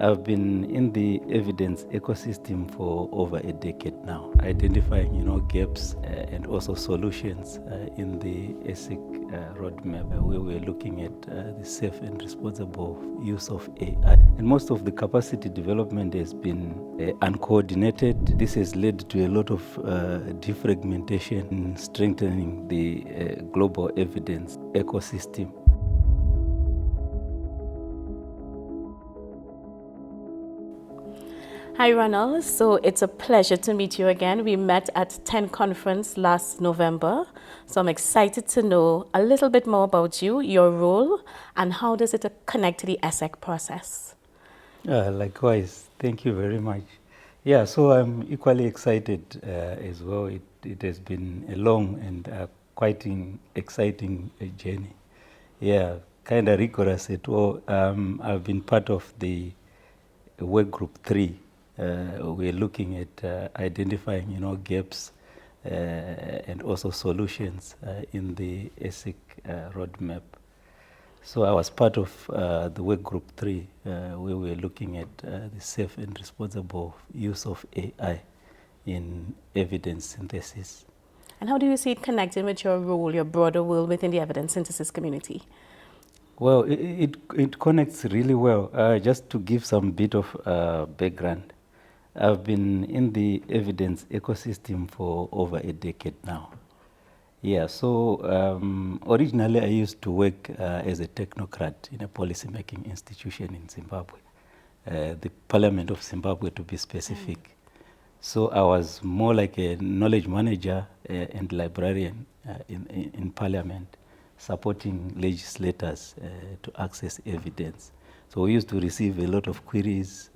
I've been in the evidence ecosystem for over a decade now, identifying, gaps and also solutions in the ESIC roadmap, where we're looking at the safe and responsible use of AI. And most of the capacity development has been uncoordinated. This has led to a lot of defragmentation in strengthening the global evidence ecosystem. Hi, Ronald. So it's a pleasure to meet you again. We met at 10 conference last November. So I'm excited to know a little bit more about you, your role, and how does it connect to the ESSEC process? Likewise, thank you very much. Yeah, so I'm equally excited as well. It has been a long and quite exciting journey. Yeah, kind of rigorous at all. I've been part of the work group 3. We're looking at identifying, gaps and also solutions in the ESIC roadmap. So I was part of the work group 3, where we were looking at the safe and responsible use of AI in evidence synthesis. And how do you see it connecting with your role, your broader role within the evidence synthesis community? Well, it connects really well. Just to give some bit of background, I've been in the evidence ecosystem for over a decade now. Yeah, so originally I used to work as a technocrat in a policymaking institution in Zimbabwe, the Parliament of Zimbabwe to be specific. So I was more like a knowledge manager and librarian in Parliament, supporting legislators to access evidence. So we used to receive a lot of queries,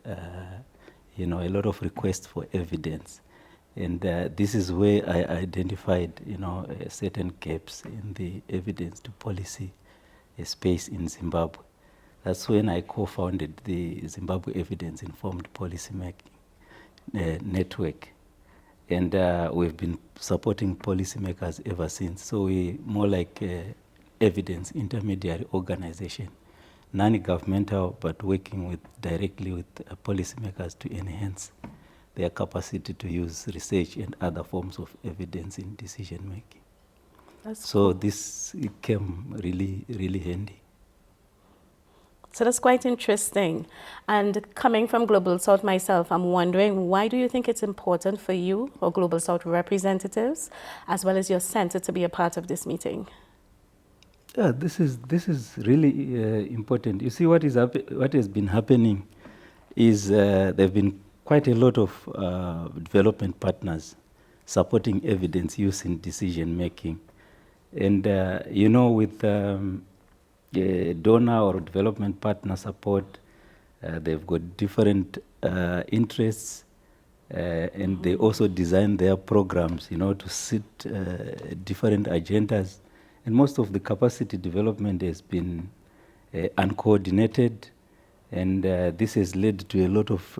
a lot of requests for evidence. And this is where I identified, certain gaps in the evidence to policy space in Zimbabwe. That's when I co-founded the Zimbabwe Evidence Informed Policymaking Network. And we've been supporting policymakers ever since. So we're more like evidence intermediary organization, non-governmental, but working directly with policymakers to enhance their capacity to use research and other forms of evidence in decision making. So this came really, really handy. So that's quite interesting. And coming from Global South myself, I'm wondering, why do you think it's important for you or Global South representatives, as well as your center, to be a part of this meeting? Yeah, this is really important. You see, what has been happening is there have been quite a lot of development partners supporting evidence use in decision making. And, with donor or development partner support, they've got different interests, and they also design their programs, to suit different agendas. And most of the capacity development has been uncoordinated. And this has led to a lot of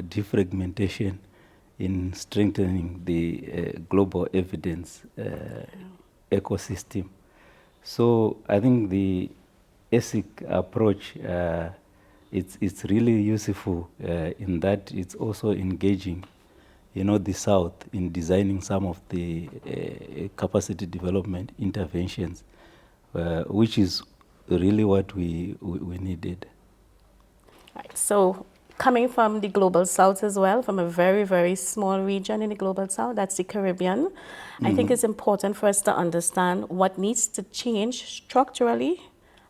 defragmentation in strengthening the global evidence ecosystem. So I think the ESIC approach, it's really useful in that it's also engaging, the South in designing some of the capacity development interventions, which is really what we needed. Right. So coming from the Global South as well, from a very, very small region in the Global South, that's the Caribbean, I think it's important for us to understand what needs to change structurally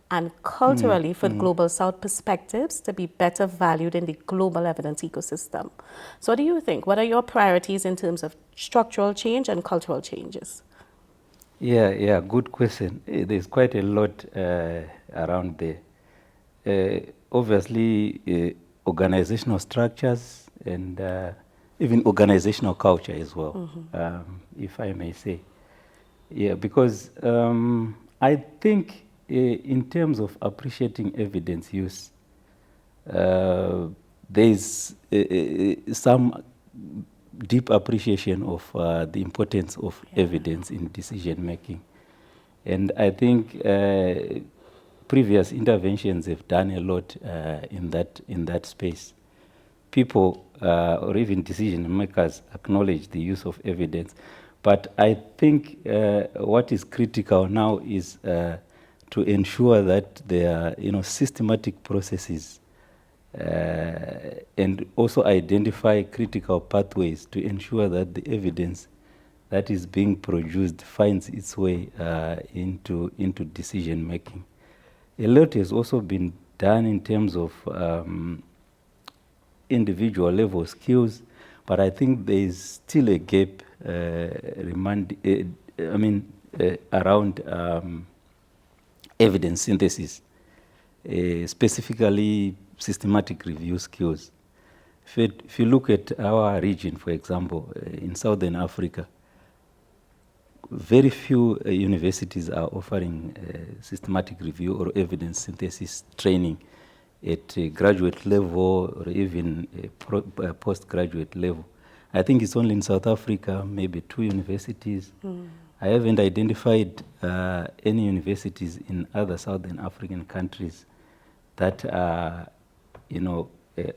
and culturally for Global South perspectives to be better valued in the global evidence ecosystem. So what do you think? What are your priorities in terms of structural change and cultural changes? Yeah, good question. There's quite a lot around there. Obviously, organizational structures and even organizational culture as well, if I may say. Yeah, because I think in terms of appreciating evidence use, there's some deep appreciation of the importance of evidence in decision making. And I think previous interventions have done a lot in that space. People or even decision makers acknowledge the use of evidence, but I think what is critical now is to ensure that there are systematic processes and also identify critical pathways to ensure that the evidence that is being produced finds its way into decision making. A lot has also been done in terms of individual level skills, but I think there is still a gap around evidence synthesis, specifically systematic review skills. If you look at our region, for example, in Southern Africa, very few universities are offering systematic review or evidence synthesis training at a graduate level or even a postgraduate level. I think it's only in South Africa, maybe 2 universities. I haven't identified any universities in other Southern African countries that are,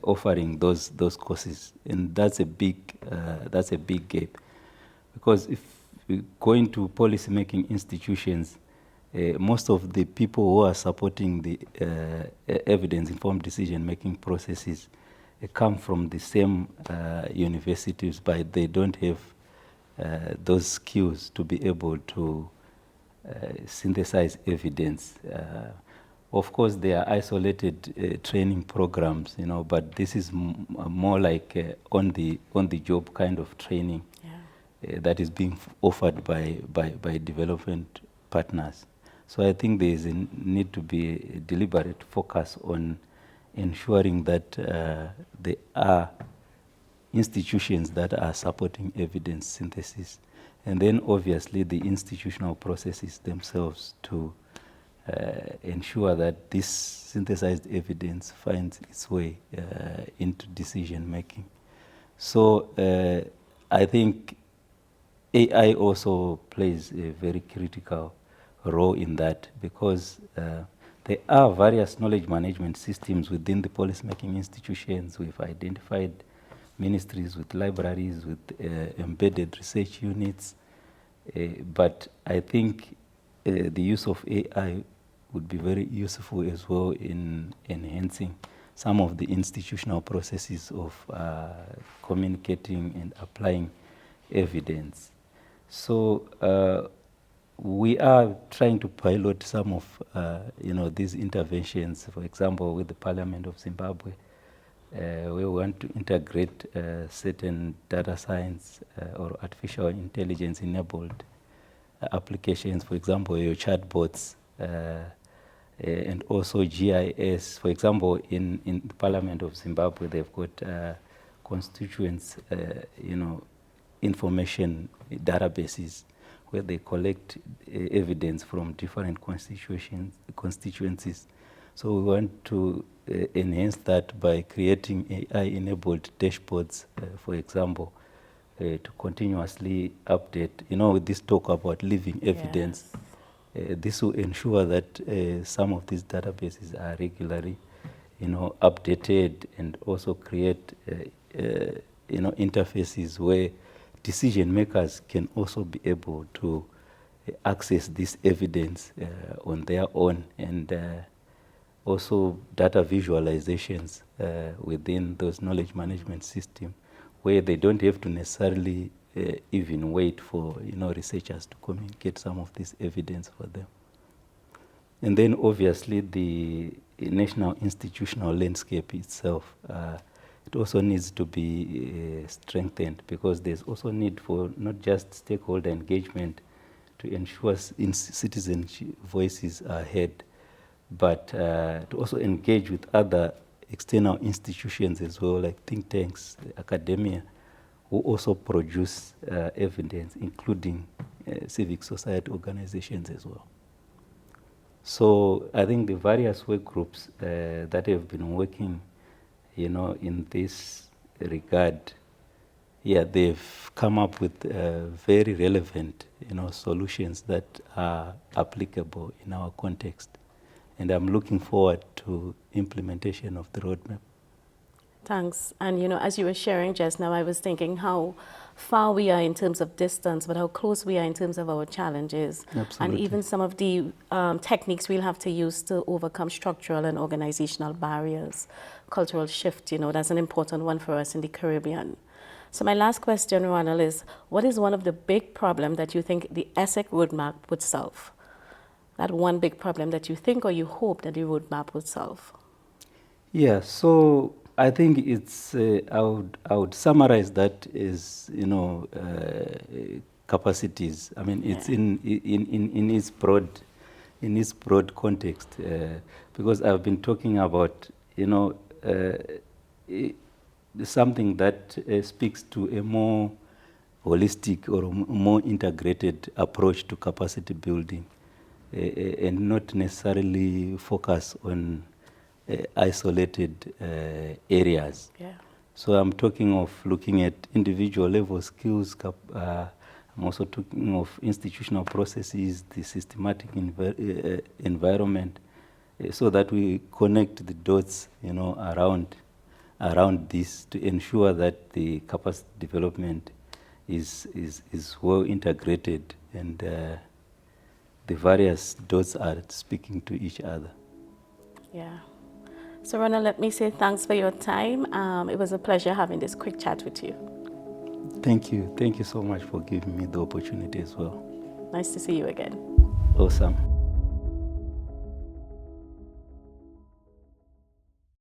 offering those courses, and that's a big gap. Because if we go into policy-making institutions, most of the people who are supporting the evidence-informed decision-making processes come from the same universities, but they don't have those skills to be able to synthesize evidence. Of course, there are isolated training programs, but this is more like on the job kind of training that is being offered by development partners. So I think there is a need to be a deliberate focus on ensuring that there are institutions that are supporting evidence synthesis, and then obviously the institutional processes themselves to ensure that this synthesized evidence finds its way into decision making. So I think AI also plays a very critical role in that, because there are various knowledge management systems within the policymaking institutions. We've identified ministries with libraries, with embedded research units, but I think the use of AI would be very useful as well in enhancing some of the institutional processes of communicating and applying evidence. So we are trying to pilot some of these interventions. For example, with the Parliament of Zimbabwe, we want to integrate certain data science or artificial intelligence enabled applications, for example, your chatbots, and also GIS. For example, in the Parliament of Zimbabwe, they've got constituents, information databases where they collect evidence from different constituencies. So we want to enhance that by creating AI-enabled dashboards, for example, to continuously update. With this talk about living evidence, this will ensure that some of these databases are regularly, updated, and also create, interfaces where decision makers can also be able to access this evidence on their own, and also data visualizations within those knowledge management systems, where they don't have to necessarily even wait for researchers to communicate some of this evidence for them. And then obviously the national institutional landscape itself, it also needs to be strengthened, because there's also need for not just stakeholder engagement to ensure citizen voices are heard, but to also engage with other external institutions as well, like think tanks, academia, who also produce evidence, including civic society organizations as well. So I think the various work groups that have been working, in this regard, they've come up with very relevant, solutions that are applicable in our context. and I'm looking forward to implementation of the roadmap. Thanks. And you know, as you were sharing just now, I was thinking how far we are in terms of distance, but how close we are in terms of our challenges. Absolutely. And even some of the techniques we'll have to use to overcome structural and organizational barriers. Cultural shift, you know, that's an important one for us in the Caribbean. So my last question, Ronald, is what is one of the big problems that you think the ESSEC roadmap would solve? That one big problem that you think or you hope that the roadmap would solve? Yeah, so I think it's, I would summarize that as, you know, capacities. I mean, it's in its broad context, because I've been talking about, you know, something that speaks to a more holistic or more integrated approach to capacity building, and not necessarily focus on isolated areas. Yeah. So I'm talking of looking at individual level skills. I'm also talking of institutional processes, the systematic environment, so that we connect the dots, you know, around this to ensure that the capacity development is well integrated and the various dots are speaking to each other. Yeah. So Ronald, let me say thanks for your time. It was a pleasure having this quick chat with you. Thank you. Thank you so much for giving me the opportunity as well. Nice to see you again. Awesome.